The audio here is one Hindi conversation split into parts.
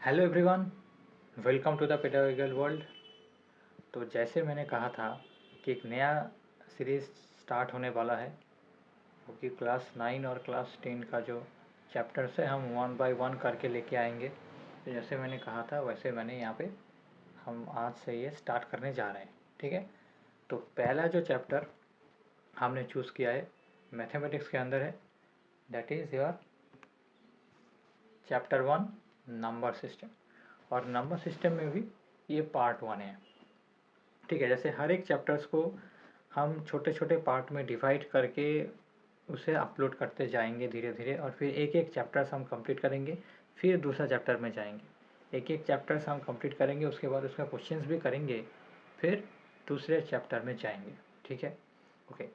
Hello everyone, welcome to the pedagogical world. तो जैसे मैंने कहा था कि एक नया सीरीज़ स्टार्ट होने वाला है, क्योंकि क्लास 9 और क्लास 10 का जो चैप्टर्स है हम वन बाय वन करके लेके आएंगे। तो जैसे मैंने कहा था वैसे मैंने यहाँ पे हम आज से ये स्टार्ट करने जा रहे हैं। ठीक है, तो पहला जो चैप्टर हमने चूज़ किया है मैथमेटिक्स के अंदर है, that is your chapter 1 number system. और नंबर सिस्टम में भी ये पार्ट 1 है। ठीक है, जैसे हर एक चैप्टर्स को हम छोटे छोटे पार्ट में डिवाइड करके उसे अपलोड करते जाएंगे धीरे धीरे, और फिर एक एक चैप्टर्स हम कंप्लीट करेंगे, फिर दूसरा चैप्टर में जाएंगे। एक एक चैप्टर्स हम कंप्लीट करेंगे, उसके बाद उसका क्वेश्चंस भी करेंगे, फिर दूसरे चैप्टर में जाएंगे। ठीक है, ओके।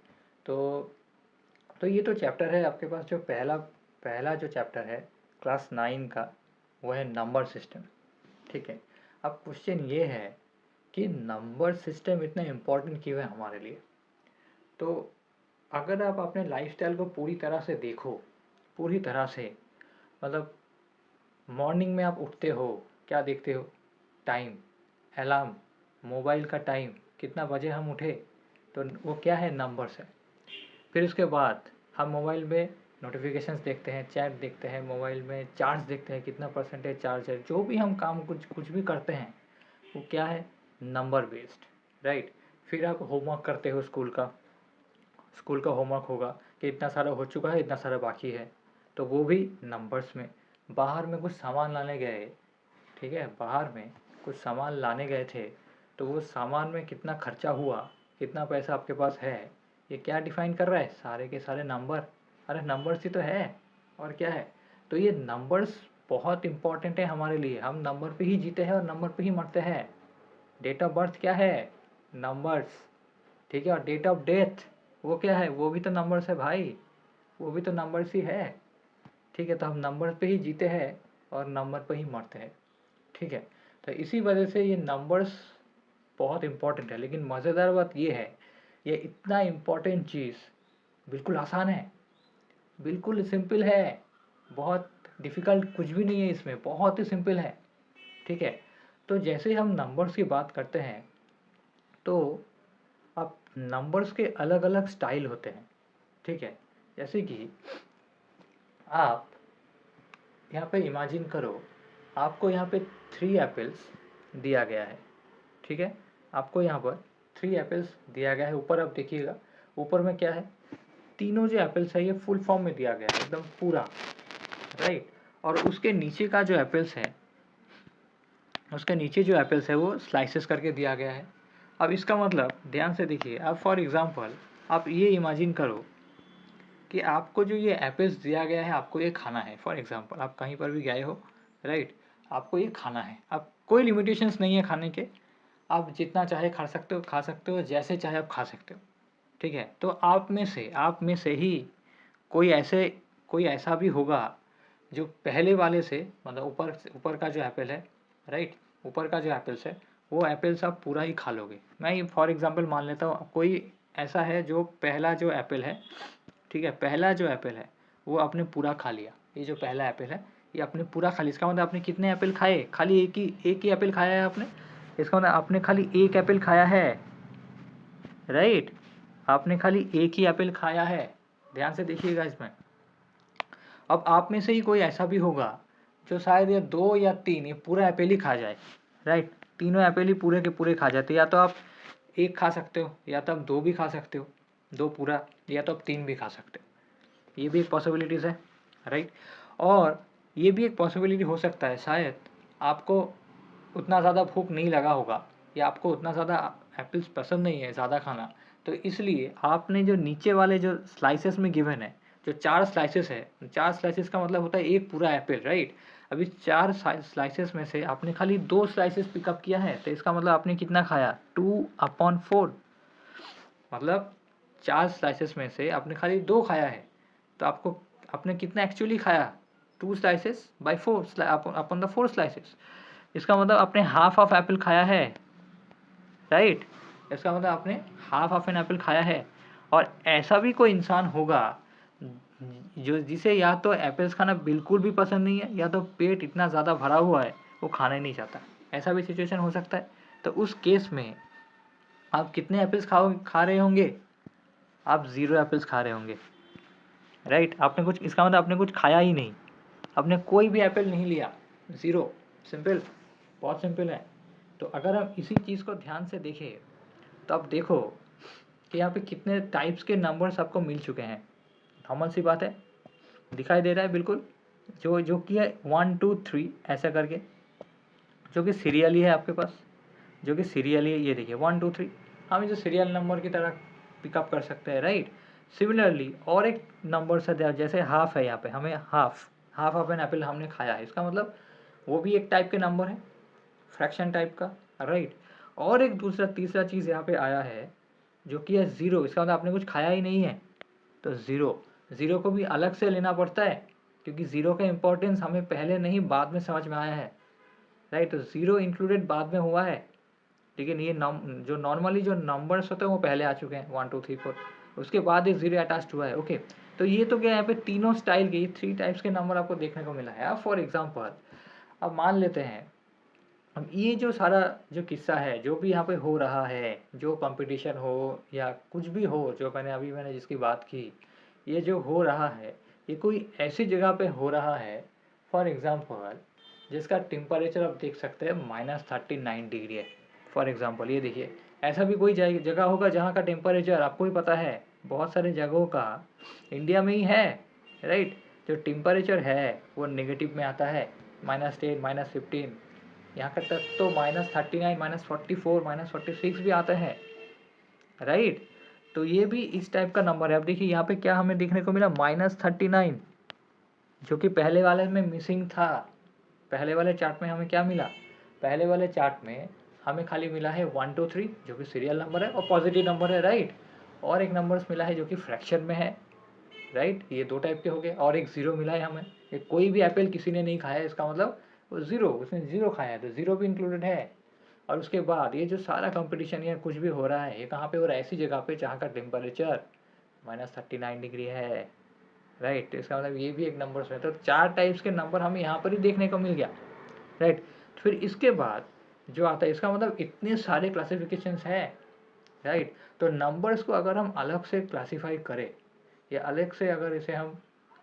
तो ये तो चैप्टर है आपके पास। जो पहला पहला जो चैप्टर है क्लास 9 का, वो है नंबर सिस्टम। ठीक है, अब क्वेश्चन ये है कि नंबर सिस्टम इतना इम्पोर्टेंट क्यों है हमारे लिए। तो अगर आप अपने लाइफस्टाइल को पूरी तरह से देखो, पूरी तरह से, मतलब मॉर्निंग में आप उठते हो, क्या देखते हो? टाइम, अलार्म, मोबाइल का टाइम, कितना बजे हम उठे, तो वो क्या है? नंबर्स है। फिर उसके बाद हम मोबाइल में नोटिफिकेशंस देखते हैं, चैट देखते हैं, मोबाइल में चार्ज देखते हैं, कितना परसेंटेज चार्ज है। जो भी हम काम कुछ भी करते हैं वो क्या है? Number based, right. फिर आप होमवर्क करते हो स्कूल का होमवर्क होगा कि इतना सारा हो चुका है, इतना सारा बाकी है, तो वो भी नंबर्स में। बाहर में कुछ सामान लाने गए, ठीक है, बाहर में कुछ सामान लाने गए थे, तो वो सामान में कितना खर्चा हुआ, कितना पैसा आपके पास है, ये क्या डिफाइन कर रहा है? सारे के सारे नंबर। अरे नंबर्स ही तो है, और क्या है? तो ये नंबर्स बहुत इंपॉर्टेंट है हमारे लिए। हम नंबर पे ही जीते हैं और नंबर पे ही मरते हैं। डेट ऑफ बर्थ क्या है? नंबर्स। ठीक है, और डेट ऑफ डेथ वो क्या है? वो भी तो नंबर्स है भाई, वो भी तो नंबर्स ही है। ठीक है, तो हम नंबर पे ही जीते हैं और नंबर पे ही मरते हैं। ठीक है, तो इसी वजह से ये नंबर्स बहुत इम्पोर्टेंट है। लेकिन मज़ेदार बात ये है, ये इतना इम्पोर्टेंट चीज़ बिल्कुल आसान है, बिल्कुल सिंपल है। बहुत डिफ़िकल्ट कुछ भी नहीं है इसमें, बहुत ही सिंपल है। ठीक है, तो जैसे हम नंबर्स की बात करते हैं, तो अब नंबर्स के अलग अलग स्टाइल होते हैं। ठीक है, जैसे कि आप यहाँ पे इमेजिन करो, आपको यहाँ पे 3 एप्पल्स दिया गया है। ठीक है, आपको यहाँ पर 3 एप्पल्स दिया गया है। ऊपर आप देखिएगा, ऊपर में क्या है? तीनों जो एप्पल्स है ये फुल फॉर्म में दिया गया है, एकदम पूरा, राइट। और उसके नीचे का जो एप्पल्स है, उसके नीचे जो एप्पल्स है वो स्लाइसेस करके दिया गया है। अब इसका मतलब ध्यान से देखिए, आप फॉर एग्जांपल आप ये इमेजिन करो कि आपको जो ये एप्पल्स दिया गया है, आपको ये खाना है। फॉर एग्जांपल आप कहीं पर भी गए हो, राइट, आपको ये खाना है। आप कोई लिमिटेशंस नहीं है खाने के, आप जितना चाहे खा सकते हो, जैसे चाहे आप खा सकते हो। ठीक है, तो आप में से ही कोई ऐसा भी होगा जो पहले वाले से, मतलब ऊपर का जो एप्पल है, राइट, ऊपर का जो एप्पल्स है वो एप्पल्स आप पूरा ही खा लोगे। मैं ये फॉर एग्जांपल मान लेता हूँ, कोई ऐसा है जो पहला जो एप्पल है, ठीक है, पहला जो एप्पल है वो आपने पूरा खा लिया। ये जो पहला एप्पल है ये आपने पूरा खा लिया। इसका मतलब आपने कितने एप्पल खाए? खाली एक ही एप्पल खाया है आपने। इसका मतलब आपने खाली एक एप्पल खाया है, राइट। आपने खाली एक ही एप्पल खाया है। ध्यान से देखिएगा इसमें। अब आप में से ही कोई ऐसा भी होगा जो शायद ये 2 या 3 ये पूरा एप्पल ही खा जाए, राइट। तीनों एप्पल ही पूरे के पूरे खा जाते। या तो आप एक खा सकते हो, या तो आप 2 भी खा सकते हो, 2 पूरा, या तो आप 3 भी खा सकते हो। ये भी एक पॉसिबिलिटीज़ है, राइट। और ये भी एक पॉसिबिलिटी हो सकता है, शायद आपको उतना ज़्यादा भूख नहीं लगा होगा, या आपको उतना ज़्यादा एप्पल्स पसंद नहीं है ज़्यादा खाना, तो इसलिए आपने जो नीचे वाले जो स्लाइसेस में गिवन है, जो 4 स्लाइसेस है, 4 स्लाइसेस का मतलब होता है एक पूरा एप्पल, राइट। अभी 4 स्लाइसेस में से आपने खाली 2 स्लाइसेस पिकअप किया है, तो इसका मतलब आपने कितना खाया? 2/4। मतलब 4 स्लाइसेस में से आपने खाली 2 खाया है, तो आपने कितना एक्चुअली खाया? 2 slices by 4 upon the 4 slices. इसका मतलब आपने हाफ ऑफ एप्पल खाया है, राइट। इसका मतलब आपने हाफ ऑफ एन एप्पल खाया है। और ऐसा भी कोई इंसान होगा जो जिसे या तो एप्पल्स खाना बिल्कुल भी पसंद नहीं है, या तो पेट इतना ज़्यादा भरा हुआ है वो खाना ही नहीं चाहता, ऐसा भी सिचुएशन हो सकता है। तो उस केस में आप कितने एप्पल्स खा रहे होंगे? आप 0 एप्पल्स खा रहे होंगे, राइट। आपने कुछ, इसका मतलब आपने कुछ खाया ही नहीं, आपने कोई भी एप्पल नहीं लिया, 0। सिंपल, बहुत सिंपल है। तो अगर हम इसी चीज़ को ध्यान से देखें तो आप देखो कि यहाँ पे कितने टाइप्स के नंबर्स आपको मिल चुके हैं। नॉर्मल सी बात है, दिखाई दे रहा है बिल्कुल, जो कि है 1 2 3 ऐसा करके, जो कि सीरियली है आपके पास, जो कि सीरियली है। ये देखिए 1 2 3, हम इसे सीरियल नंबर की तरह पिकअप कर सकते हैं, राइट। सिमिलरली और एक नंबर से, जैसे हाफ है, यहाँ पे हमें हाफ ऑफ एन एप्पल हमने खाया है, इसका मतलब वो भी एक टाइप के नंबर है, फ्रैक्शन टाइप का, राइट। और एक दूसरा तीसरा चीज़ यहाँ पे आया है जो कि है 0, इसका मतलब आपने कुछ खाया ही नहीं है। तो 0 को भी अलग से लेना पड़ता है, क्योंकि 0 का इंपॉर्टेंस हमें पहले नहीं बाद में समझ में आया है, राइट। तो 0 इंक्लूडेड बाद में हुआ है, लेकिन ये जो नॉर्मली जो नंबर्स होते हैं वो पहले आ चुके हैं, 1 2 3 4, उसके बाद एक 0 अटैच्ड हुआ है। ओके, तो ये तो क्या, यहाँ पे तीनों स्टाइल के 3 टाइप्स के नंबर आपको देखने को मिला है। अब फॉर एग्जाम्पल, अब मान लेते हैं, अब ये जो सारा जो किस्सा है, जो भी यहाँ पे हो रहा है, जो कंपटीशन हो या कुछ भी हो, जो मैंने जिसकी बात की, ये जो हो रहा है, ये कोई ऐसी जगह पे हो रहा है, फॉर एग्जांपल जिसका टेम्परेचर आप देख सकते हैं -39 डिग्री है। फॉर एग्जांपल ये देखिए, ऐसा भी कोई जगह होगा जहाँ का टेम्परेचर आपको ही पता है, बहुत सारे जगहों का इंडिया में ही है, राइट। जो टेम्परेचर है वो नेगेटिव में आता है, -10 -15, यहाँ तक तो -39 -44 -46 भी आते हैं, राइट। तो ये भी इस टाइप का नंबर है। अब देखिए यहाँ पे क्या हमें देखने को मिला, -39, जो कि पहले वाले में मिसिंग था। पहले वाले चार्ट में हमें क्या मिला, पहले वाले चार्ट में हमें खाली मिला है 1 2 3, जो कि सीरियल नंबर है और पॉजिटिव नंबर है, राइट। और एक नंबर्स मिला है जो कि फ्रैक्शन में है, राइट। ये 2 टाइप के हो गए, और एक 0 मिला है हमें। ये कोई भी एप्पल किसी ने नहीं खाया, इसका मतलब वो 0, उसने 0 खाया है, तो 0 भी इंक्लूडेड है। और उसके बाद ये जो सारा कंपटीशन या कुछ भी हो रहा है, ये कहाँ पे हो रहा है, ऐसी जगह पे जहाँ का टेम्परेचर -39 डिग्री है, राइट। तो इसका मतलब ये भी एक नंबर है। तो 4 टाइप्स के नंबर हमें यहाँ पर ही देखने को मिल गया, राइट। फिर इसके बाद जो आता है, इसका मतलब इतने सारे क्लासिफिकेशंस हैं, राइट। तो नंबर्स को अगर हम अलग से क्लासीफाई करें या अलग से अगर इसे हम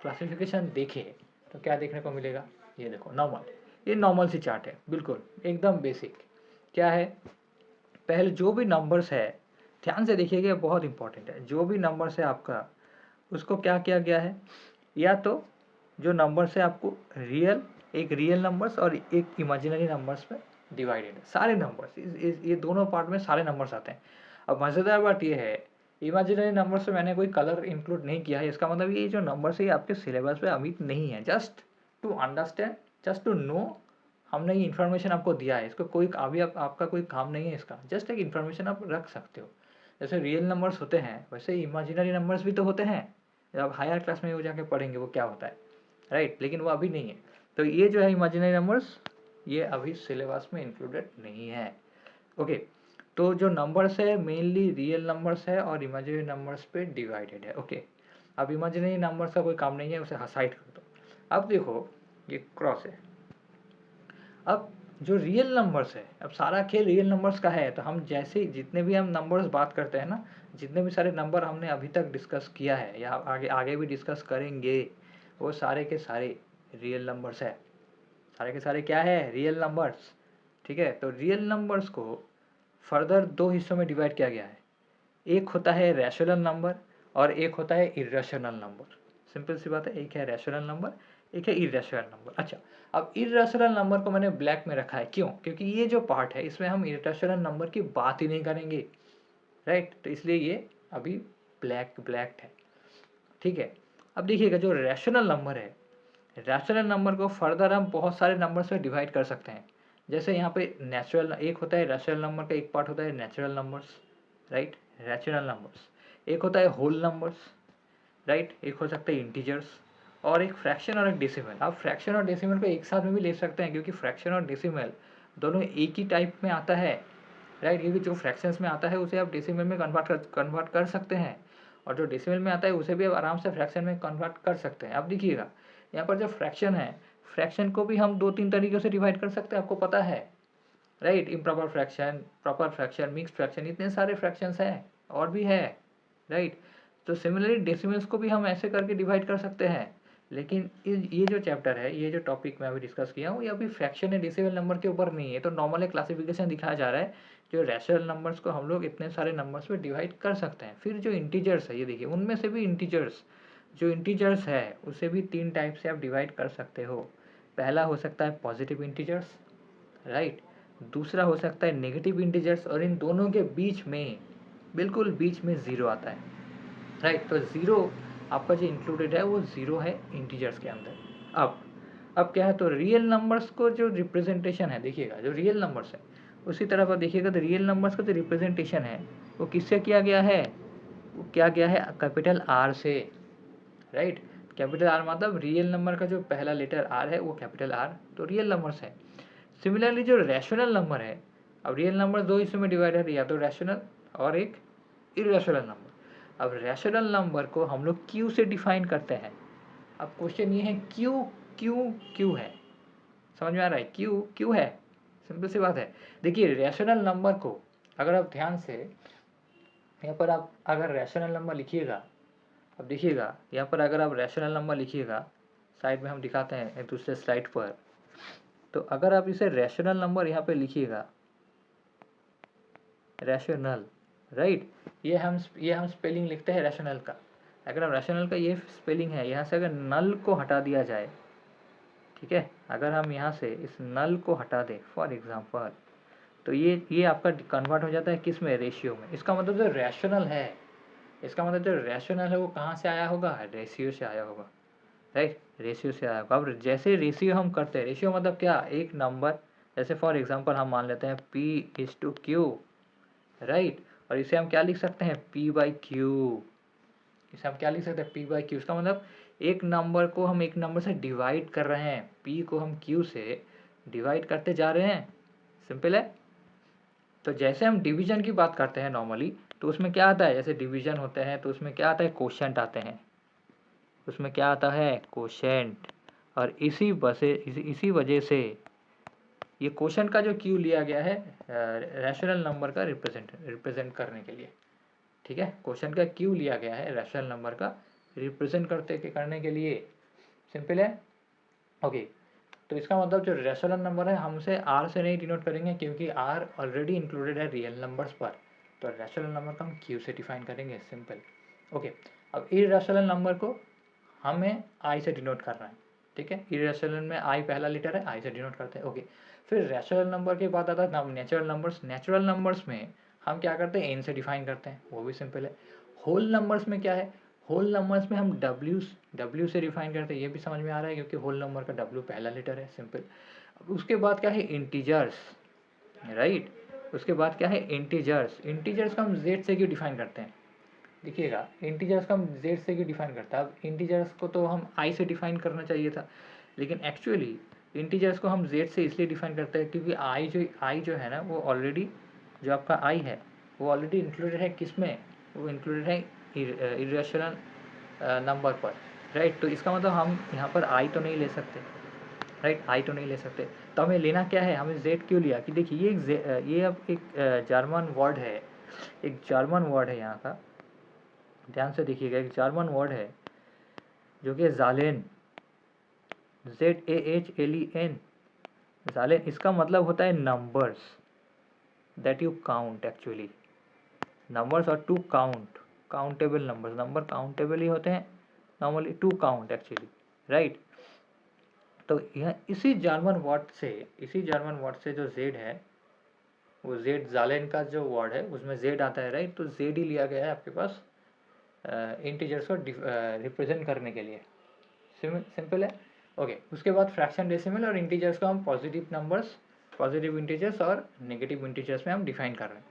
क्लासिफिकेशन देखें, तो क्या देखने को मिलेगा, ये देखो नॉर्मल, ये नॉर्मल सी चार्ट है, बिल्कुल एकदम बेसिक। क्या है, पहले जो भी नंबर्स है, ध्यान से देखिएगा, बहुत इंपॉर्टेंट है। जो भी नंबर्स है आपका, उसको क्या किया गया है, या तो जो नंबर्स है आपको रियल, एक रियल नंबर्स और एक इमेजिनरी नंबर्स में डिवाइडेड है। सारे नंबर्स ये दोनों पार्ट में सारे नंबर्स आते हैं। अब मज़ेदार बात ये है, इमेजिनरी नंबर्स में मैंने कोई कलर इंक्लूड नहीं किया है, इसका मतलब ये जो नंबर्स है ये आपके सिलेबस में अभी नहीं है। Just to understand, just to know, हमने ये इन्फॉर्मेशन आपको दिया है, इसको कोई अभी आपका कोई काम नहीं है इसका, जस्ट एक इन्फॉर्मेशन आप रख सकते हो। जैसे रियल नंबर्स होते हैं, वैसे इमेजिनरी नंबर्स भी तो होते हैं, जब आप हायर क्लास में वो जाके पढ़ेंगे वो क्या होता है, राइट। लेकिन वो अभी नहीं है। तो ये जो है इमेजिनरी नंबर्स, ये अभी सिलेबस में इंक्लूडेड नहीं है, ओके। तो जो नंबर्स है मेनली रियल नंबर्स है और इमेजिनरी नंबर्स पे डिवाइडेड है, ओके। अब इमेजिनरी नंबर्स का कोई काम नहीं है, उसे साइड कर दो। अब देखो ये क्रॉस है। अब जो रियल नंबर्स है, अब सारा खेल रियल नंबर्स का है, तो हम जैसे जितने भी हम नंबर्स बात करते हैं ना, जितने भी सारे नंबर हमने अभी तक डिस्कस किया है या आगे आगे भी डिस्कस करेंगे, वो सारे के सारे रियल नंबर्स है। सारे के सारे क्या है, रियल नंबर्स, ठीक है। तो रियल नंबर्स को फर्दर 2 हिस्सों में डिवाइड किया गया है। एक होता है रैशनल नंबर और एक होता है इर्रेशनल नंबर। सिंपल सी बात है, एक है रैशनल नंबर, एक है इर्रेशनल नंबर। अच्छा, अब इर्रेशनल नंबर को मैंने ब्लैक में रखा है, क्यों, क्योंकि ये जो पार्ट है इसमें हम इर्रेशनल नंबर की बात ही नहीं करेंगे, राइट। तो इसलिए ये अभी ब्लैक है, ठीक है। अब देखिएगा जो रैशनल नंबर है, रैशनल नंबर को फर्दर हम बहुत सारे नंबर्स में डिवाइड कर सकते हैं। जैसे यहाँ पे नेचुरल, एक होता है रैशनल नंबर का एक पार्ट होता है natural numbers, right, rational numbers. एक होता है होल नंबर्स, राइट, एक हो सकता है इंटीजर्स, और एक फ्रैक्शन और एक डेसिमल। आप फ्रैक्शन और डेसिमल को एक साथ में भी ले सकते हैं, क्योंकि फ्रैक्शन और डेसिमल दोनों एक ही टाइप में आता है, राइट। क्योंकि जो फ्रैक्शंस में आता है उसे आप डेसिमल में कन्वर्ट कर सकते हैं, और जो डेसिमल में आता है उसे भी आप आराम से फ्रैक्शन में कन्वर्ट कर सकते हैं। अब देखिएगा यहाँ पर जो फ्रैक्शन है, फ्रैक्शन को भी हम 2-3 तरीक़ों से डिवाइड कर सकते हैं, आपको पता है, right? Improper fraction, proper fraction, mixed fraction, इतने सारे फ्रैक्शंस हैं और भी है, राइट? तो सिमिलरली डेसिमल्स को भी हम ऐसे करके डिवाइड कर सकते हैं। लेकिन ये जो चैप्टर है, ये जो टॉपिक मैं अभी डिस्कस किया हूँ, ये अभी फ्रैक्शन या डेसिमल नंबर के ऊपर नहीं है, तो नॉर्मल एक क्लासिफिकेशन दिखाया जा रहा है, जो रैशनल नंबर्स को हम लोग इतने सारे नंबर्स में डिवाइड कर सकते हैं। फिर जो इंटीजर्स है, ये देखिए, उनमें से भी इंटीजर्स, जो इंटीजर्स है उसे भी 3 टाइप से आप डिवाइड कर सकते हो। पहला हो सकता है पॉजिटिव इंटीजर्स, राइट? दूसरा हो सकता है नेगेटिव इंटीजर्स, और इन दोनों के बीच में, बिल्कुल बीच में ज़ीरो आता है, राइट? तो ज़ीरो आपका जो इंक्लूडेड है वो ज़ीरो है इंटीजर्स के अंदर। अब क्या है, तो रियल नंबर्स को जो रिप्रेजेंटेशन है, देखिएगा, जो रियल नंबर्स है उसी तरफ आप देखिएगा, तो रियल नंबर्स का जो रिप्रेजेंटेशन है वो किससे किया गया है? वो क्या गया है? कैपिटल आर से, राइट? कैपिटल आर मतलब रियल नंबर का जो पहला लेटर आर है वो कैपिटल आर, तो रियल नंबर्स है। सिमिलरली जो रैशनल नंबर है, अब रियल नंबर दो हिस्सों में डिवाइड है, या तो रैशनल और एक इरेशनल नंबर। अब रैशनल नंबर को हम लोग क्यू से डिफाइन करते हैं। अब क्वेश्चन ये है, क्यू क्यू क्यू है, समझ में आ रहा है? क्यू क्यू है, सिंपल सी बात है। देखिए, रैशनल नंबर को अगर आप ध्यान से यहाँ पर आप अगर रैशनल नंबर लिखिएगा, अब देखिएगा यहाँ पर अगर आप रैशनल नंबर लिखिएगा, साइड में हम दिखाते हैं एक दूसरे स्लाइड पर, तो अगर आप इसे रैशनल नंबर यहाँ पे लिखिएगा, रैशनल, राइट? ये हम स्पेलिंग लिखते हैं रैशनल का। अगर आप रैशनल का ये स्पेलिंग है, यहाँ से अगर नल को हटा दिया जाए, ठीक है, अगर हम यहाँ से इस नल को हटा दें फॉर एग्जांपल, तो ये आपका कन्वर्ट हो जाता है किस में? रेशियो में। इसका मतलब जो रैशनल है, इसका मतलब जो रैशनल है वो कहाँ से आया होगा? रेशियो से आया होगा, राइट? रेशियो से आया होगा। अब जैसे रेशियो हम करते हैं, रेशियो मतलब क्या? एक नंबर, जैसे फॉर एग्जांपल हम मान लेते हैं P/Q, राइट? और इसे हम क्या लिख सकते हैं? P/Q। इसे हम क्या लिख सकते हैं? P/Q। इसका मतलब एक नंबर को हम एक नंबर से डिवाइड कर रहे हैं, P को हम Q से डिवाइड करते जा रहे हैं, सिंपल है। तो जैसे हम डिवीजन की बात करते हैं नॉर्मली, तो उसमें क्या आता है? जैसे डिवीजन होते हैं तो उसमें क्या आता है? कोशेंट आते हैं, उसमें क्या आता है? कोशेंट। और इसी वजह से ये कोशेंट का जो क्यू लिया गया है रैशनल नंबर का रिप्रेजेंट करने के लिए, ठीक है? क्वेश्चन का क्यू लिया गया है रैशनल नंबर का रिप्रेजेंट करने के लिए, सिंपल है, ओके। तो इसका मतलब जो रैशनल नंबर है हम उसे आर से नहीं डिनोट करेंगे, क्योंकि आर ऑलरेडी इंक्लूडेड है रियल नंबर्स पर, तो रैशनल नंबर का हम क्यू से डिफाइन करेंगे, सिंपल, ओके। अब इरेशनल नंबर को हमें आई से डिनोट करना है, ठीक है? इरेशनल में आई पहला लेटर है, आई से डिनोट करते हैं, ओके। फिर रैशनल नंबर के बाद आता है नेचुरल नंबर्स। नेचुरल नंबर्स में हम क्या करते हैं? एन से डिफाइन करते हैं, वो भी सिंपल है। होल नंबर्स में क्या है? होल नंबर्स में हम डब्ल्यू से डिफाइन करते हैं, ये भी समझ में आ रहा है, क्योंकि होल नंबर का डब्ल्यू पहला लेटर है, सिंपल। अब उसके बाद क्या है? Integers, right? उसके बाद क्या है? इंटीजर्स। इंटीजर्स को हम जेड से क्यों डिफाइन करते हैं? देखिएगा, इंटीजर्स को हम जेड से क्यों डिफाइन करते हैं? अब इंटीजर्स को तो हम आई से डिफाइन करना चाहिए था, लेकिन एक्चुअली इंटीजर्स को हम जेड से इसलिए डिफाइन करते हैं क्योंकि आई जो है ना, वो ऑलरेडी, जो आपका आई है वो ऑलरेडी इंक्लूडेड है किस में? वो इंक्लूडेड है इरेशनल नंबर पर, राइट? तो इसका मतलब हम यहाँ पर आई तो नहीं ले सकते, राइट? आई तो नहीं ले सकते, तो हमें लेना क्या है? हमें जेड क्यों लिया? कि देखिए ये अब एक जर्मन वर्ड है, एक जर्मन वर्ड है यहाँ का, ध्यान से देखिएगा, एक जर्मन वर्ड है जो कि ज़ालेन, ZAHLEN, ज़ालेन। इसका मतलब होता है numbers that you count, actually numbers और to count, countable numbers. Number countable ही होते हैं normally, to count actually, right? तो यह इसी जर्मन वर्ड से जो जेड है, वो जेड ज़ालेन का जो वर्ड है उसमें जेड आता है, राइट? तो जेड ही लिया गया है आपके पास इंटीजर्स को रिप्रेजेंट करने के लिए, सिंपल है, ओके। उसके बाद फ्रैक्शन, डेसिमल और इंटीजर्स को हम पॉजिटिव नंबर्स, पॉजिटिव इंटीजर्स और नेगेटिव इंटीजर्स में हम डिफाइन कर रहे हैं।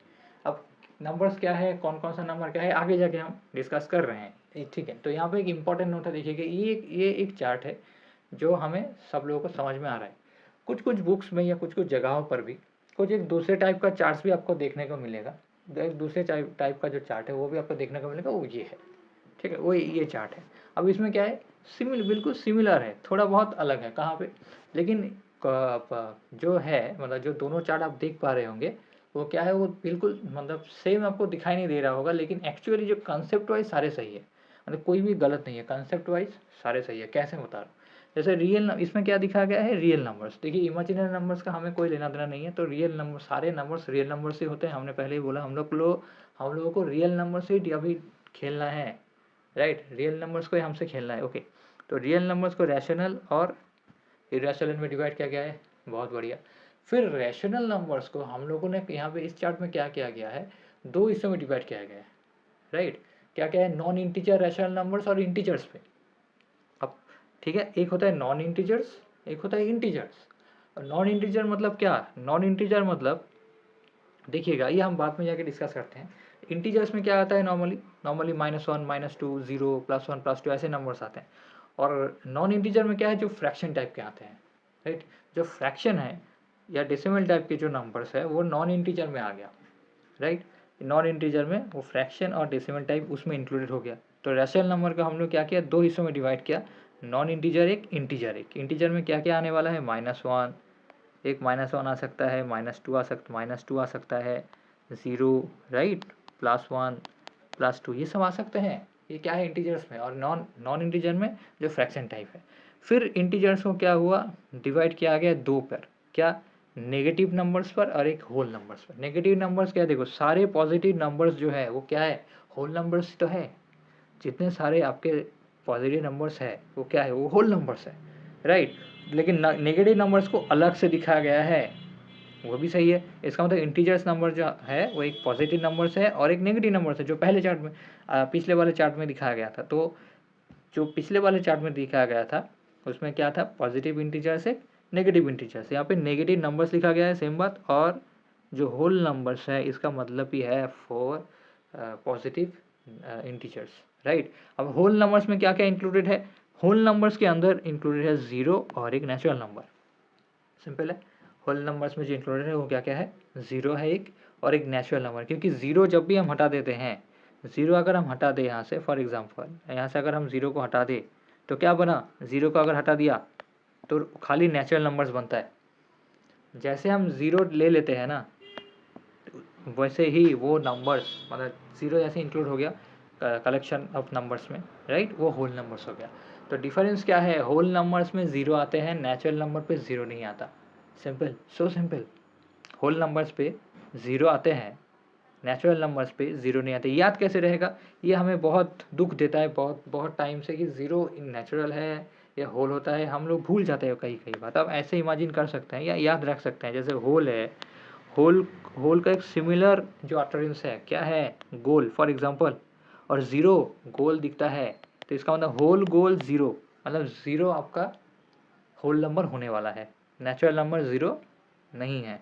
अब नंबर्स क्या है, कौन कौन सा नंबर क्या है, आगे जाके हम डिस्कस कर रहे हैं, ठीक है? तो यहाँ पे एक इंपॉर्टेंट नोट है, देखिएगा, ये एक चार्ट है जो हमें सब लोगों को समझ में आ रहा है। कुछ कुछ बुक्स में या कुछ कुछ जगहों पर भी कुछ एक दूसरे टाइप का चार्ट्स भी आपको देखने को मिलेगा। एक दूसरे टाइप का जो चार्ट है वो भी आपको देखने को मिलेगा, वो ये है, ठीक है? वो ये चार्ट है। अब इसमें क्या है? बिल्कुल सिमिलर है, थोड़ा बहुत अलग है कहाँ पे, लेकिन जो है मतलब जो दोनों चार्ट आप देख पा रहे होंगे वो क्या है, वो बिल्कुल मतलब सेम आपको दिखाई नहीं दे रहा होगा, लेकिन एक्चुअली जो कंसेप्ट वाइज सारे सही है, मतलब कोई भी गलत नहीं है, कंसेप्ट वाइज सारे सही है। कैसे बता रहा हूँ, जैसे रियल इसमें क्या दिखाया गया है, रियल नंबर्स। देखिए इमेजिनरी नंबर्स का हमें कोई लेना देना नहीं है, तो रियल नंबर, सारे नंबर्स रियल नंबर से होते हैं। हमने पहले ही बोला हम लोगों को रियल नंबर से अभी खेलना है, राइट, रियल नंबर्स को ही हमसे खेलना है। ओके, तो रियल नंबर्स को रैशनल और इरेशनल में डिवाइड किया गया है, बहुत बढ़िया। फिर रैशनल नंबर्स को हम लोगों ने यहाँ पे इस चार्ट में क्या किया गया है, दो हिस्सों में डिवाइड किया गया है, राइट। क्या क्या है, नॉन इंटीजर रैशनल नंबर्स और इंटीजर्स पे। अब ठीक है, एक होता है नॉन इंटीजर्स, एक होता है इंटीजर्स। नॉन इंटीजर मतलब क्या, नॉन इंटीजर मतलब देखिएगा, ये हम बाद में जाके डिस्कस करते हैं। इंटीजर्स में क्या आता है, नॉर्मली -1 -2 0 +1 +2 ऐसे नंबर्स आते हैं। और नॉन इंटीजर में क्या है, जो फ्रैक्शन टाइप के आते हैं, राइट। जो फ्रैक्शन है या डेसिमल टाइप के जो नंबर्स है वो नॉन इंटीजर में आ गया, राइट। नॉन इंटीजर में वो फ्रैक्शन और डेसिमल टाइप उसमें इंक्लूडेड हो गया। तो रैशनल नंबर का हम लोग क्या किया, दो हिस्सों में डिवाइड किया, नॉन इंटीजर एक, इंटीजर एक। इंटीजर में क्या क्या आने वाला है, -1, एक -1 आ सकता है, -2 आ सकता है, 0, राइट, +1 +2 ये सब आ सकते हैं। ये क्या है, इंटीजर्स में। और नॉन नॉन इंटीजर में जो फ्रैक्शन टाइप है। फिर इंटीजर्स को क्या हुआ, डिवाइड किया गया दो पर, क्या, नेगेटिव नंबर्स पर और एक होल नंबर्स पर। नेगेटिव नंबर्स क्या है, देखो सारे पॉजिटिव नंबर्स जो है वो क्या है, होल नंबर्स तो है। जितने सारे आपके पॉजिटिव नंबर्स है वो क्या है, वो होल नंबर्स है, राइट। लेकिन नेगेटिव नंबर्स को अलग से दिखाया गया है, वो भी सही है। इसका मतलब इंटीजर्स नंबर जो है वो एक पॉजिटिव नंबर्स है और एक नेगेटिव नंबर्स है, जो पहले चार्ट में पिछले वाले चार्ट में दिखाया गया था। तो जो पिछले वाले चार्ट में दिखाया गया था उसमें क्या था, पॉजिटिव इंटीजर्स एक, नेगेटिव इंटीजर्स। यहाँ पे नेगेटिव नंबर्स लिखा गया है, सेम बात। और जो होल नंबर्स है इसका मतलब ही है फॉर पॉजिटिव इंटीजर्स, राइट। अब होल नंबर्स में क्या क्या इंक्लूडेड है, होल नंबर्स के अंदर इंक्लूडेड है 0 और एक नेचुरल नंबर, सिंपल है। होल नंबर्स में जो इंक्लूडेड है वो क्या क्या है, 0 है एक, और एक नेचुरल नंबर। क्योंकि 0 जब भी हम हटा देते हैं, 0 अगर हम हटा दें यहाँ से, फॉर एग्जांपल यहाँ से अगर हम 0 को हटा दें तो क्या बना, 0 को अगर हटा दिया तो खाली नेचुरल नंबर्स बनता है। जैसे हम 0 ले लेते हैं ना, वैसे ही वो नंबर्स मतलब 0 जैसे इंक्लूड हो गया कलेक्शन ऑफ नंबर्स में, राइट, वो होल नंबर्स हो गया। तो डिफरेंस क्या है, होल नंबर्स में 0 आते हैं, नेचुरल नंबर पे 0 नहीं आता। Simple, so simple. Whole numbers पे 0 आते हैं, नेचुरल नंबर्स पे 0 नहीं आते। याद कैसे रहेगा, ये हमें बहुत दुख देता है बहुत बहुत टाइम से कि 0 नेचुरल है या होल होता है, हम लोग भूल जाते हैं कई कई बात। अब ऐसे इमेजिन कर सकते हैं या याद रख सकते हैं, जैसे होल है, होल होल का एक सिमिलर जो अटरेंस है क्या है, गोल फॉर एग्जांपल। और 0 गोल दिखता है, तो इसका मतलब होल गोल 0, मतलब 0 आपका होल नंबर होने वाला है, नेचुरल नंबर 0 नहीं है,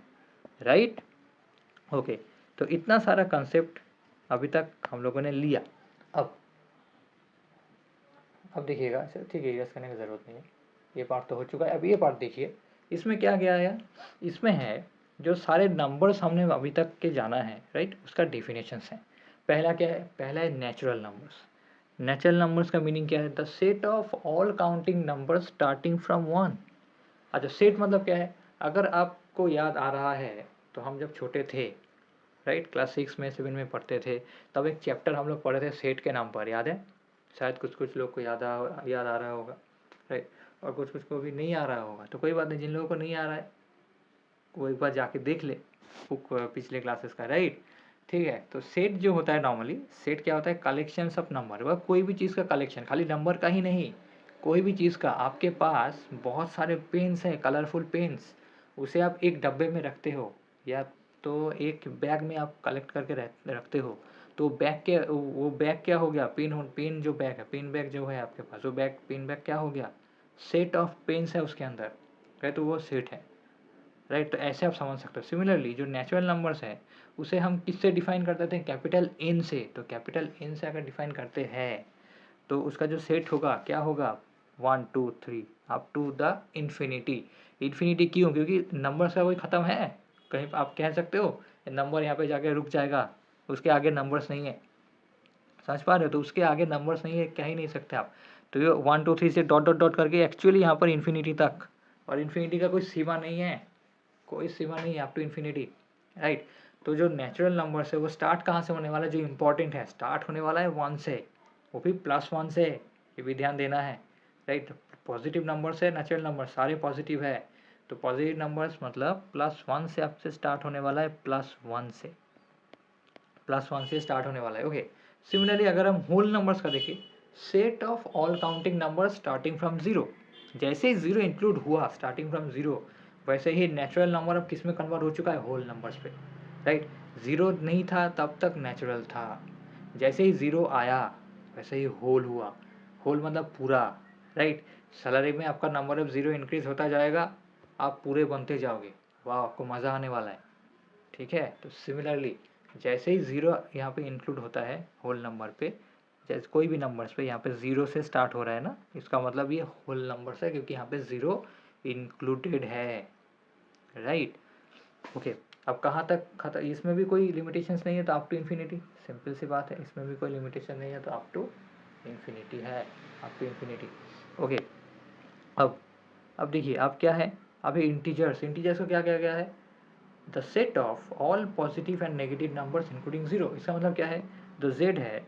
राइट। ओके, तो इतना सारा कंसेप्ट अभी तक हम लोगों ने लिया। अब देखिएगा, अच्छा ठीक है, यस करने की ज़रूरत नहीं है, ये पार्ट तो हो चुका है। अब ये पार्ट देखिए, इसमें क्या गया है, इसमें है जो सारे नंबर्स हमने अभी तक के जाना है, राइट, उसका डेफिनेशंस है। पहला क्या है, पहला है नेचुरल नंबर्स। नेचुरल नंबर्स का मीनिंग क्या है, the set of all counting numbers starting from 1। अच्छा, सेट मतलब क्या है, अगर आपको याद आ रहा है तो हम जब छोटे थे, राइट, क्लास 6 में 7 में पढ़ते थे, तब एक चैप्टर हम लोग पढ़े थे सेट के नाम पर, याद है, शायद कुछ कुछ लोग को याद आ रहा होगा, राइट, और कुछ कुछ को भी नहीं आ रहा होगा। तो कोई बात नहीं, जिन लोगों को नहीं आ रहा है वो एक बार जाके देख ले बुक पिछले क्लासेस का, राइट, ठीक है। तो सेट जो होता है, नॉर्मली सेट क्या होता है, कलेक्शंस ऑफ नंबर, वह कोई भी चीज़ का कलेक्शन, खाली नंबर का ही नहीं, कोई भी चीज़ का। आपके पास बहुत सारे पेन्स हैं, कलरफुल पेन्स, उसे आप एक डब्बे में रखते हो या तो एक बैग में आप कलेक्ट करके रखते हो। तो बैग के वो बैग क्या हो गया, पेन जो बैग है, पेन बैग जो है आपके पास, वो बैग पेन बैग क्या हो गया, सेट ऑफ पेन्स है उसके अंदर, राइट, तो वो सेट है, राइट। तो ऐसे आप समझ सकते हो। सिमिलरली जो नेचुरल नंबर्स है उसे हम किससे डिफाइन कर देते हैं, कैपिटल एन से। तो कैपिटल एन से अगर डिफाइन करते हैं तो उसका जो सेट होगा क्या होगा, 1 2 3 up to the infinity. Infinity क्यों, क्योंकि नंबर्स का कोई ख़त्म है, कहीं आप कह सकते हो नंबर यहाँ पे जाके रुक जाएगा, उसके आगे नंबर्स नहीं है, समझ पा रहे हो, तो उसके आगे नंबर्स नहीं है, कह ही नहीं सकते आप। तो ये 1 2 3 से डॉट डॉट डॉट करके एक्चुअली यहाँ पर इन्फिनिटी तक, और इन्फिनिटी का कोई सीमा नहीं है, कोई सीमा नहीं है अप टू इन्फिनिटी, राइट। तो जो नेचुरल नंबर्स है वो स्टार्ट कहाँ से होने वाला है, जो इंपॉर्टेंट है, स्टार्ट होने वाला है 1 से, वो भी +1 से, ये भी ध्यान देना है, राइट। पॉजिटिव नंबर्स है, नेचुरल नंबर सारे पॉजिटिव है, तो पॉजिटिव नंबर्स मतलब +1 से आपसे स्टार्ट होने वाला है, +1 से, +1 से स्टार्ट होने वाला है, ओके। सिमिलरली अगर हम होल नंबर्स का देखें, set of all counting numbers starting from 0, जैसे ही 0 इंक्लूड हुआ स्टार्टिंग फ्रॉम 0, वैसे ही नेचुरल नंबर अब किस में कन्वर्ट हो चुका है, होल नंबर्स पे, राइट। 0 नहीं था तब तक नेचुरल था, जैसे ही 0 आया वैसे ही होल हुआ, होल मतलब पूरा, राइट। सैलरी में आपका नंबर ऑफ 0 इंक्रीज होता जाएगा, आप पूरे बनते जाओगे, वाह आपको मज़ा आने वाला है, ठीक है। तो सिमिलरली जैसे ही 0 यहाँ पे इंक्लूड होता है होल नंबर पे, जैसे कोई भी नंबर्स पे यहाँ पे 0 से स्टार्ट हो रहा है ना, इसका मतलब ये होल नंबर्स है, क्योंकि यहाँ पे 0 इंक्लूडेड है, राइट, ओके। अब कहाँ तक खत्म, इसमें भी कोई लिमिटेशंस नहीं है तो अप टू इन्फिनिटी, सिंपल सी बात है, इसमें भी कोई लिमिटेशन नहीं है तो अप टू इन्फिनिटी है, अप टू इन्फिनिटी, ओके। अब देखिए अब क्या है, अभी इंटीजर्स, इंटीजर्स को क्या क्या क्या है, the set of all positive and negative numbers including 0, इसका मतलब क्या है, जो z है,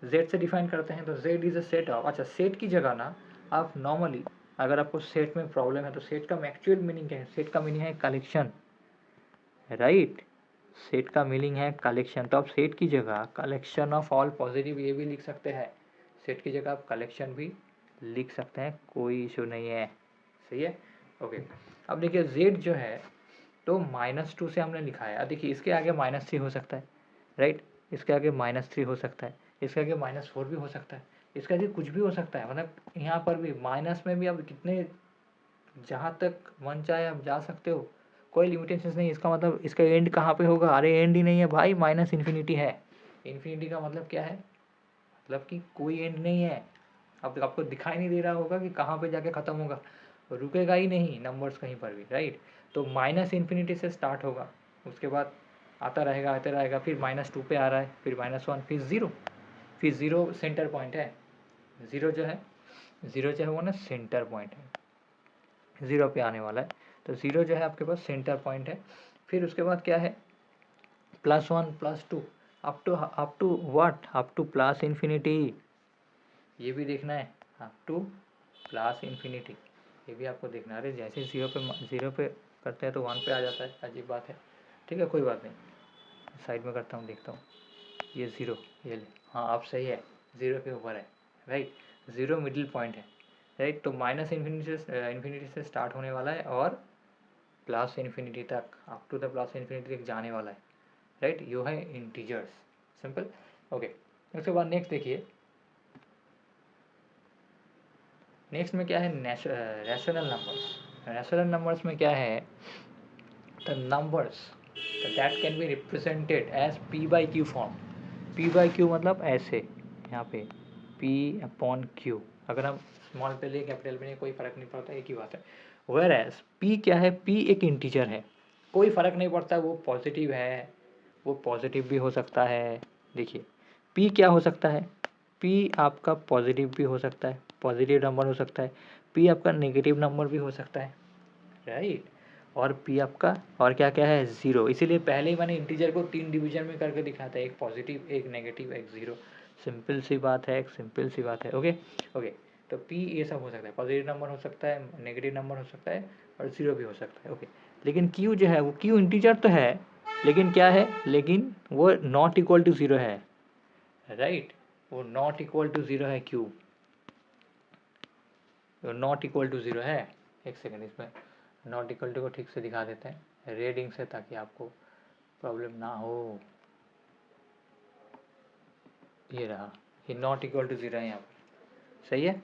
z से डिफाइन करते हैं, तो z is a set of, अच्छा सेट की जगह ना आप नॉर्मली, अगर आपको सेट में प्रॉब्लम है तो सेट का एक्चुअल मीनिंग क्या है, सेट का मीनिंग है कलेक्शन, राइट, सेट का मीनिंग है कलेक्शन, तो आप सेट की जगह कलेक्शन ऑफ ऑल पॉजिटिव ये भी लिख सकते हैं, सेट की जगह आप कलेक्शन भी लिख सकते हैं, कोई इशू नहीं है, सही है, ओके। अब देखिए z जो है तो -2 से हमने लिखा है, अब देखिए इसके आगे -3 हो सकता है, राइट, इसके आगे -3 हो सकता है, इसके आगे -4 भी हो सकता है, इसके आगे कुछ भी हो सकता है, मतलब यहाँ पर भी माइनस में भी अब कितने, जहाँ तक मन चाहे आप जा सकते हो, कोई लिमिटेशंस नहीं, इसका मतलब इसका एंड कहाँ पे होगा, अरे एंड ही नहीं है भाई, माइनस इन्फिनिटी है, इन्फिनिटी का मतलब क्या है, मतलब कि कोई एंड नहीं है, अब आपको दिखाई नहीं दे रहा होगा कि कहाँ पे जाके ख़त्म होगा, रुकेगा ही नहीं नंबर्स कहीं पर भी, राइट। तो माइनस इन्फिनिटी से स्टार्ट होगा, उसके बाद आता रहेगा, फिर -2 पे आ रहा है, फिर -1, फिर 0, फिर 0 सेंटर पॉइंट है, 0 जो है, 0 जो है वो ना सेंटर पॉइंट है, 0 पे आने वाला है, तो 0 जो है आपके पास सेंटर पॉइंट है, फिर उसके बाद क्या है, +1 +2 up to what, up to plus infinity, ये भी देखना है, अप टू प्लस इन्फिनिटी, ये भी आपको देखना है, अरे जैसे 0 पे करते हैं तो 1 पे आ जाता है, अजीब बात है, ठीक है कोई बात नहीं, साइड में करता हूँ, देखता हूँ, ये 0, ये ले, हाँ आप सही है, 0 के ऊपर है, राइट, 0 मिडिल पॉइंट है, राइट। तो माइनस इन्फिनिटी से स्टार्ट होने वाला है और प्लस इन्फिनिटी तक, up to the plus infinity तक जाने वाला है, राइट, यो है इंटीजर्स, सिंपल, ओके। उसके बाद नेक्स्ट देखिए, नेक्स्ट में क्या है, रैशनल नंबर्स, रैशनल नंबर्स में क्या है, the numbers that can be represented as p/q form, p/q मतलब ऐसे, यहाँ पे p/q, अगर हम स्मॉल पे ले कैपिटल पे ले कोई फ़र्क नहीं पड़ता, एक ही बात है, वेयर एज p क्या है, p एक इंटीजर है, कोई फ़र्क नहीं पड़ता, वो पॉजिटिव है, वो पॉजिटिव भी हो सकता है, देखिए p क्या हो सकता है, p आपका पॉजिटिव भी हो सकता है, पॉजिटिव नंबर हो सकता है, p आपका नेगेटिव नंबर भी हो सकता है, राइट, और p आपका और क्या क्या है, 0, इसीलिए पहले ही मैंने इंटीजर को 3 डिवीजन में करके दिखाया था, एक पॉजिटिव, एक नेगेटिव, एक 0, सिंपल सी बात है, एक सिंपल सी बात है, ओके ओके। तो p ये सब हो सकता है, पॉजिटिव नंबर हो सकता है, नेगेटिव नंबर हो सकता है, और 0 भी हो सकता है, ओके। लेकिन q जो है वो q इंटीजर तो है, लेकिन क्या है, लेकिन वो नॉट इक्वल टू 0 है, राइट, वो नॉट इक्वल टू 0 है q, नॉट इक्वल टू 0 है, एक सेकेंड, इसमें नॉट इक्वल टू को ठीक से दिखा देते हैं रेडिंग से, ताकि आपको प्रॉब्लम ना हो, ये रहा, ये नॉट इक्वल टू 0 है यहाँ पर, सही है,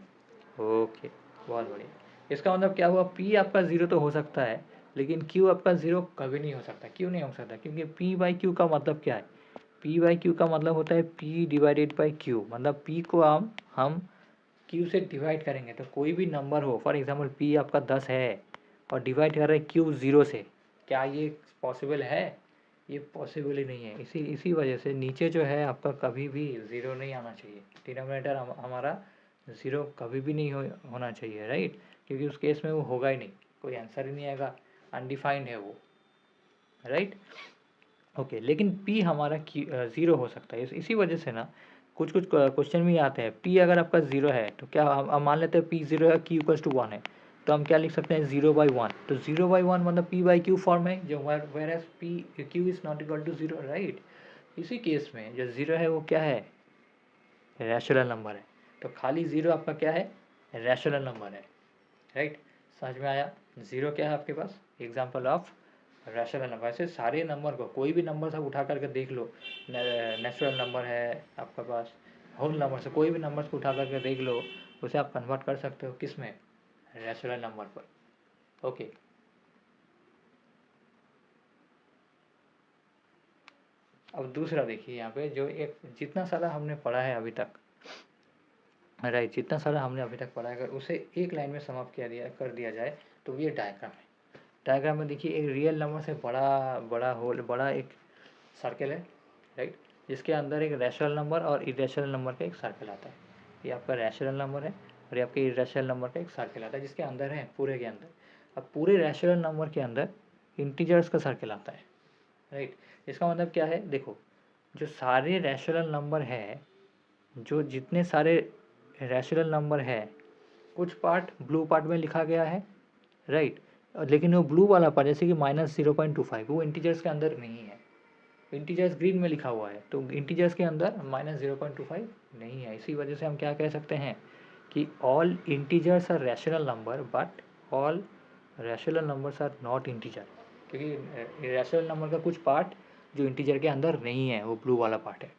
ओके, बहुत बढ़िया। इसका मतलब क्या हुआ, p आपका 0 तो हो सकता है, लेकिन q आपका 0 कभी नहीं हो सकता, क्यों नहीं हो सकता, क्योंकि p/q का मतलब क्या है, p/q का मतलब होता है p/q, मतलब p को हम q से डिवाइड करेंगे, तो कोई भी नंबर हो, फॉर एग्जांपल p आपका 10 है और डिवाइड कर रहे हैं q 0 से, क्या ये पॉसिबल है, ये पॉसिबल ही नहीं है, इसी वजह से नीचे जो है आपका कभी भी 0 नहीं आना चाहिए, डिनोमिनेटर हमारा ज़ीरो कभी भी नहीं होना चाहिए, राइट, क्योंकि उस केस में वो होगा ही नहीं, कोई आंसर ही नहीं आएगा, अनडिफाइंड है वो, राइट। ओके, लेकिन पी हमारा ज़ीरो हो सकता है, इसी वजह से ना कुछ कुछ क्वेश्चन में आते हैं, पी अगर आपका ज़ीरो है तो क्या हम मान लेते हैं पी ज़ीरो है, क्यू इक्वल्स टू 1 है, तो हम क्या लिख सकते हैं 0/1, तो 0/1 मतलब पी बाई क्यू फॉर्म है, जो where as P Q is not equal to zero, right. इसी केस में जो ज़ीरो है वो क्या है, रैशनल नंबर है, तो खाली ज़ीरो आपका क्या है, रैशनल नंबर है, राइट। समझ में आया, ज़ीरो क्या है आपके पास, एग्जाम्पल ऑफ रैशनल नंबर। ऐसे सारे नंबर को, कोई भी नंबर सब उठा करके देख लो, नेचुरल नंबर है आपके पास, होल नंबर से कोई भी नंबर को उठा करके देख लो, उसे आप कन्वर्ट कर सकते हो किस में, रैशनल नंबर पर। ओके, अब दूसरा देखिए यहाँ पे, जो एक जितना सारा हमने पढ़ा है अभी तक, राइट, जितना सारा हमने अभी तक पढ़ा है, अगर उसे एक लाइन में समाप्त कर दिया जाए तो ये डायग्राम है। डायग्राम में देखिए एक रियल नंबर से बड़ा बड़ा होल, बड़ा एक सर्कल है, राइट, जिसके अंदर एक रैशनल नंबर और इरेशनल नंबर का एक सर्कल आता है। ये आपका रैशनल नंबर है और ये आपके इरेशनल नंबर का एक सर्कल आता है, जिसके अंदर है पूरे के अंदर। अब पूरे रैशनल नंबर के अंदर इंटीजर्स का सर्कल आता है, राइट। इसका मतलब क्या है, देखो जो सारे रैशनल नंबर है, जो जितने सारे रैशनल नंबर है, कुछ पार्ट ब्लू पार्ट में लिखा गया है, राइट, लेकिन वो ब्लू वाला पार्ट जैसे कि -0.25 वो इंटीजर्स के अंदर नहीं है, इंटीजर्स ग्रीन में लिखा हुआ है, तो इंटीजर्स के अंदर -0.25 नहीं है। इसी वजह से हम क्या कह सकते हैं कि all integers are rational number but all rational numbers are not integer, क्योंकि रैशनल नंबर का कुछ पार्ट जो इंटीजर के अंदर नहीं है वो ब्लू वाला पार्ट है,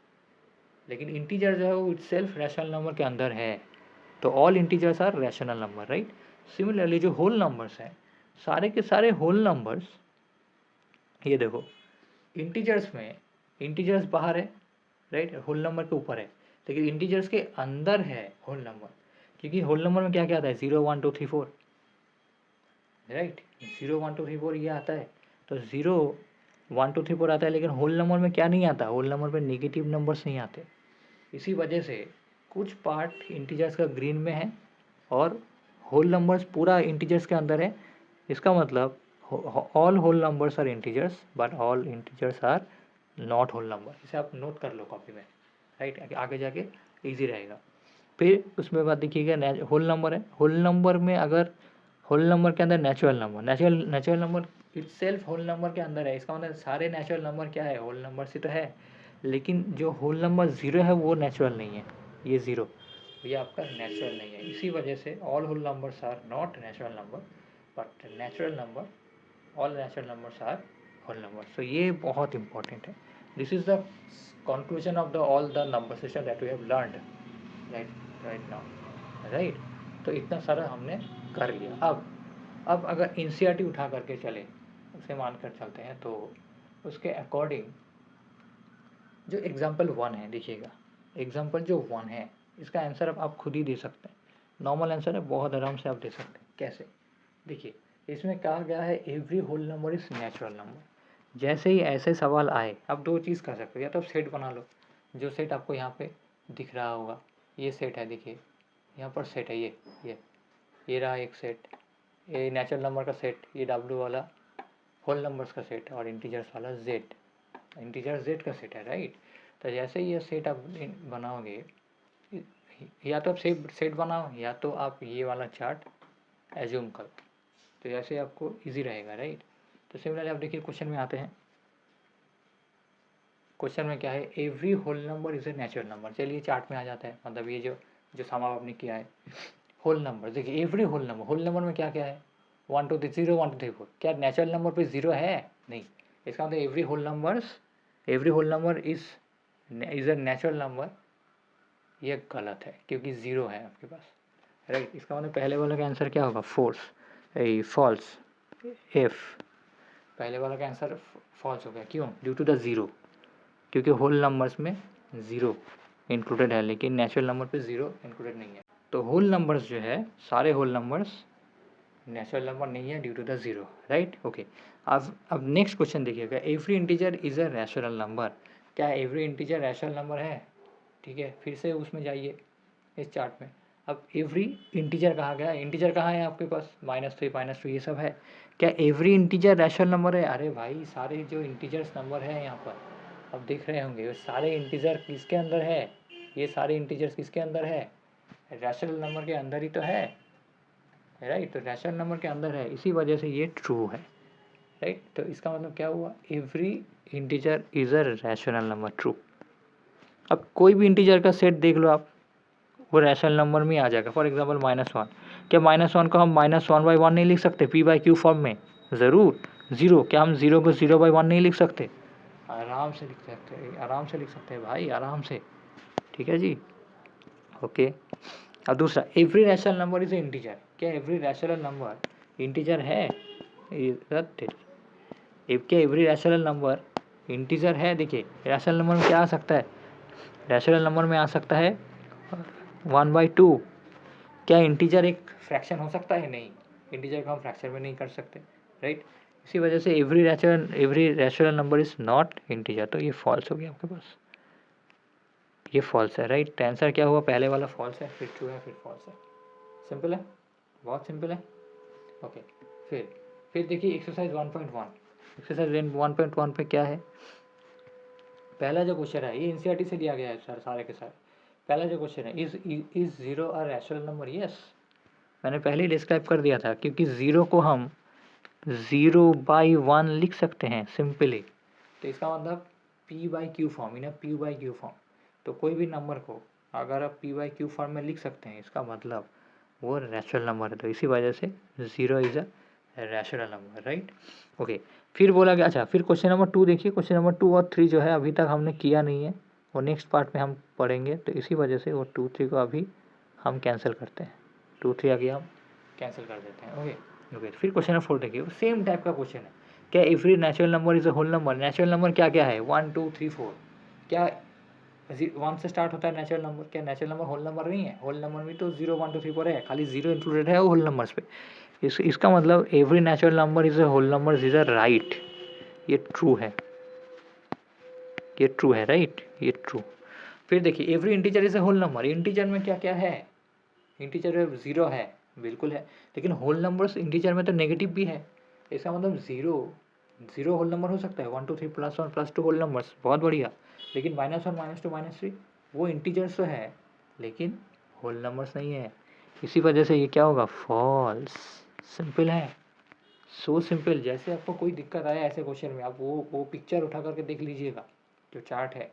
लेकिन इंटीजर जो है वो इटसेल्फ रैशनल नंबर के अंदर है, तो all integers are rational number, right. Similarly जो होल नंबर्स हैं, सारे के सारे होल नंबर्स, ये देखो इंटीजर्स में, इंटीजर्स बाहर है, राइट, होल नंबर के ऊपर है, लेकिन इंटीजर्स के अंदर है होल नंबर, क्योंकि होल नंबर में क्या क्या आता है 0 1 2 3 4, राइट, 0 1 2 3 4 ये आता है, तो 0 1 2 3 4 आता है, लेकिन होल नंबर में क्या नहीं आता, होल नंबर में नेगेटिव नंबर्स नहीं आते। इसी वजह से कुछ पार्ट इंटीजर्स का ग्रीन में है और होल नंबर्स पूरा इंटीजर्स के अंदर है। इसका मतलब all whole numbers are integers but all integers are not whole number. इसे आप नोट कर लो कॉपी में, राइट, आगे जाके इजी रहेगा। फिर उसमें बाद देखिएगा होल नंबर है, होल नंबर में अगर होल नंबर के अंदर natural number itself whole number के अंदर है, इसका मतलब सारे नेचुरल नंबर क्या है, होल नंबर से तो है, लेकिन जो होल नंबर ज़ीरो है वो नेचुरल नहीं है, ये ज़ीरो, ये आपका नेचुरल नहीं है। इसी वजह से all whole numbers are not natural number but natural number, all natural numbers are whole number. So ये बहुत इंपॉर्टेंट है। This is the conclusion of the all the number system that we have learned right now, right. तो इतना सारा हमने कर लिया। अब अगर एनसीईआरटी उठा करके चले, उसे मान कर चलते हैं, तो उसके अकॉर्डिंग जो एग्जाम्पल 1 है, देखिएगा एग्जाम्पल जो 1 है, इसका आंसर अब आप खुद ही दे सकते हैं, नॉर्मल आंसर है, बहुत आराम से आप दे सकते हैं। कैसे, देखिए इसमें कहा गया है every whole number is natural number. जैसे ही ऐसे सवाल आए, आप दो चीज़ कर सकते हो, या तो आप सेट बना लो, जो सेट आपको यहाँ पे दिख रहा होगा, ये सेट है, देखिए यहाँ पर सेट है, ये रहा एक सेट, ये नेचुरल नंबर का सेट, ये डब्ल्यू वाला होल नंबर्स का सेट, और इंटीजर्स वाला जेड, इंटीजर जेड का सेट है, राइट। तो जैसे ही ये सेट आप बनाओगे, या तो आप सेट बनाओ, या तो आप ये वाला चार्ट एज्यूम करो, तो ऐसे आपको इजी रहेगा, राइट। तो सिमिलरली आप देखिए क्वेश्चन में आते हैं, क्वेश्चन में क्या है, every whole number is a natural number. चलिए चार्ट में आ जाता है, मतलब ये जो समाप्त आपने किया है, होल नंबर, देखिए एवरी होल नंबर में क्या क्या है, 1 2 3 0 1 2 3 4, क्या नेचुरल नंबर पे जीरो है, नहीं। इसका मतलब every whole number is a natural number, ये गलत है, क्योंकि ज़ीरो है आपके पास, राइट। इसका मतलब पहले वाले का आंसर क्या होगा, फॉल्स, एफ, पहले वाला का आंसर फॉल्स हो गया, क्यों, ड्यू टू द ज़ीरो, क्योंकि होल नंबर्स में ज़ीरो इंक्लूडेड है, लेकिन नेचुरल नंबर पे ज़ीरो इंक्लूडेड नहीं है। तो होल नंबर्स जो है, सारे होल नंबर्स नेचुरल नंबर नहीं है due to the zero, right, okay. अब नेक्स्ट क्वेश्चन देखिएगा, every integer is a rational number. क्या एवरी इंटीजर रैशनल नंबर है, ठीक है, फिर से उसमें जाइए इस चार्ट में, अब एवरी इंटीजर कहाँ गया, इंटीजर कहाँ है आपके पास, -3 -2 ये सब है। क्या एवरी इंटीजर रैशनल नंबर है? अरे भाई सारे जो इंटीजर्स नंबर है यहाँ पर अब देख रहे होंगे, वो सारे इंटीजर किसके अंदर है, ये सारे इंटीजर्स किसके अंदर है, रैशनल नंबर के अंदर ही तो है, राइट। तो रैशनल नंबर के अंदर है, इसी वजह से ये ट्रू है, राइट। तो इसका मतलब क्या हुआ, every integer is a rational number, true. अब कोई भी इंटीजर का सेट देख लो आप, वो रैशनल नंबर में आ जाएगा। फॉर एग्जांपल -1, क्या -1 को हम -1/1 नहीं लिख सकते p/q फॉर्म में? ज़रूर। 0, क्या हम 0 को 0/1 नहीं लिख सकते? आराम से लिख सकते हैं, आराम से लिख सकते हैं भाई, आराम से, ठीक है जी, ओके। अब दूसरा, every rational number is integer, क्या एवरी रैशनल नंबर इंटीजर है? क्या एवरी रैशनल नंबर इंटीजर है? देखिए रैशनल नंबर में क्या आ सकता है, रैशनल नंबर में आ सकता है 1/2। क्या इंटीजर एक फ्रैक्शन हो सकता है? नहीं, इंटीजर को हम फ्रैक्शन में नहीं कर सकते, राइट। इसी वजह से every rational number is not integer, तो ये फॉल्स हो गया आपके पास, ये फॉल्स है, राइट। तो आंसर क्या हुआ, पहले वाला फॉल्स है, फिर ट्रू है, फिर फॉल्स है। सिंपल है, बहुत सिंपल है, ओके। फिर देखिए एक्सरसाइज 1.1, एक्सरसाइज 1.1 पे क्या है, पहला जो क्वेश्चन है ये एनसीईआरटी से लिया गया है सर, सारे के सारे। पहला जो क्वेश्चन है, is 0 a rational number? Yes, मैंने पहले ही डिस्क्राइब कर दिया था, क्योंकि 0 को हम 0/1 लिख सकते हैं सिंपली। तो इसका मतलब p/q फॉर्म, इन p/q फॉर्म। तो कोई भी नंबर को अगर आप p/q फॉर्म में लिख सकते हैं, इसका मतलब वो रैशनल नंबर है। तो इसी वजह से 0 is a rational number, right, okay. फिर बोला गया, अच्छा फिर क्वेश्चन नंबर 2 देखिए, क्वेश्चन नंबर 2 और 3 जो है अभी तक हमने किया नहीं है, वो नेक्स्ट पार्ट में हम पढ़ेंगे। तो इसी वजह से वो 2 3 को अभी हम कैंसिल करते हैं, 2 3 आगे हम कैंसिल कर देते हैं, ओके। फिर क्वेश्चन नंबर 4 देखिए, सेम टाइप का क्वेश्चन है, क्या every natural number is a whole number? Natural number क्या क्या है, 1 2 3 4, क्या 1 से स्टार्ट होता है नेचुरल नंबर? क्या नेचुरल नंबर होल नंबर नहीं है? होल नंबर में तो 0 1 2 3 4 है, खाली 0 इंक्लूडेड है वो होल नंबर्स पे। इसका मतलब every natural number is a whole number is a right, ये ट्रू है, ये ट्रू है, राइट, ये ट्रू। फिर देखिए every integer is a whole number, integer में क्या क्या है, इंटीजर में 0 है, बिल्कुल है, लेकिन होल नंबर्स इंटीजर में तो नेगेटिव भी है। इसका मतलब 0 होल नंबर हो सकता है, 1 2 3 +1 +2 होल नंबर्स, बहुत बढ़िया। लेकिन -1 -2 -3 वो इंटीजर्स तो है, लेकिन होल नंबर्स नहीं है। इसी वजह से ये क्या होगा, फॉल्स। सिंपल है, सो सिंपल। जैसे आपको कोई दिक्कत आया ऐसे क्वेश्चन में, आप वो पिक्चर उठा करके देख लीजिएगा, जो चार्ट है,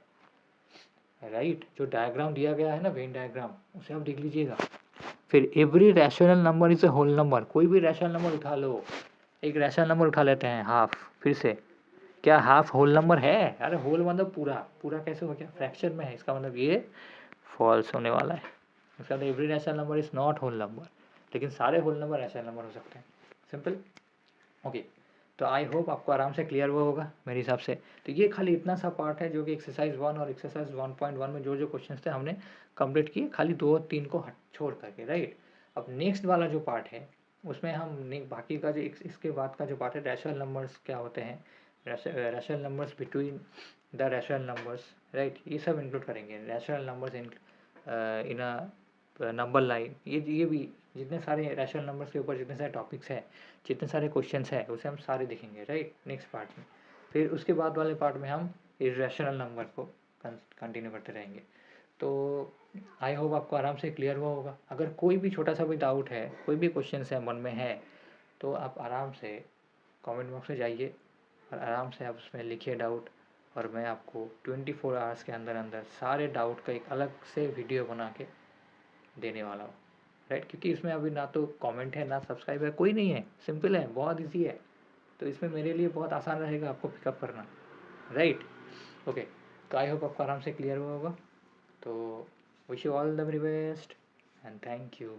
राइट, जो डायग्राम दिया गया है ना, वेन डायग्राम, उसे आप देख लीजिएगा। फिर every rational number is a whole number, कोई भी रैशनल नंबर उठा लो, एक रैशनल नंबर उठा लेते हैं हाफ, फिर से, क्या हाफ होल नंबर है? अरे होल मतलब पूरा, पूरा कैसे हो गया, फ्रैक्शन में है, इसका मतलब ये फॉल्स होने वाला है। इसका मतलब every rational number is not whole number, लेकिन सारे होल नंबर रैशनल नंबर हो सकते हैं, सिंपल, ओके। तो आई होप आपको आराम से क्लियर हुआ होगा मेरे हिसाब से। तो ये खाली इतना सा पार्ट है जो कि एक्सरसाइज 1 और एक्सरसाइज 1.1 में जो क्वेश्चंस थे हमने कंप्लीट किए, खाली 2 और 3 को छोड़ करके, राइट। अब नेक्स्ट वाला जो पार्ट है उसमें हम बाकी का जो इसके बाद का जो पार्ट है, रैशनल नंबर्स क्या होते हैं, rational numbers between the rational numbers, right, ये सब इंक्लूड करेंगे। Rational numbers in a number line, ये भी जितने सारे रैशनल नंबर्स के ऊपर जितने सारे टॉपिक्स हैं, जितने सारे क्वेश्चंस हैं, उसे हम सारे देखेंगे, राइट, नेक्स्ट पार्ट में। फिर उसके बाद वाले पार्ट में हम इर्रेशनल नंबर को कंटिन्यू करते रहेंगे। तो आई होप आपको आराम से क्लियर हुआ होगा। अगर कोई भी छोटा सा भी डाउट है, कोई भी क्वेश्चन है मन में है, तो आप आराम से कमेंट बॉक्स में जाइए और आराम से आप उसमें लिखिए डाउट, और मैं आपको 24 आवर्स के अंदर अंदर सारे डाउट का एक अलग से वीडियो बना के देने वाला हूँ, राइट। क्योंकि इसमें अभी ना तो कमेंट है ना सब्सक्राइब है, कोई नहीं है, सिंपल है, बहुत इजी है। तो इसमें मेरे लिए बहुत आसान रहेगा आपको पिकअप करना, राइट, ओके। तो आई होप आपको आराम से क्लियर हुआ होगा। तो wish you all the very best and thank you.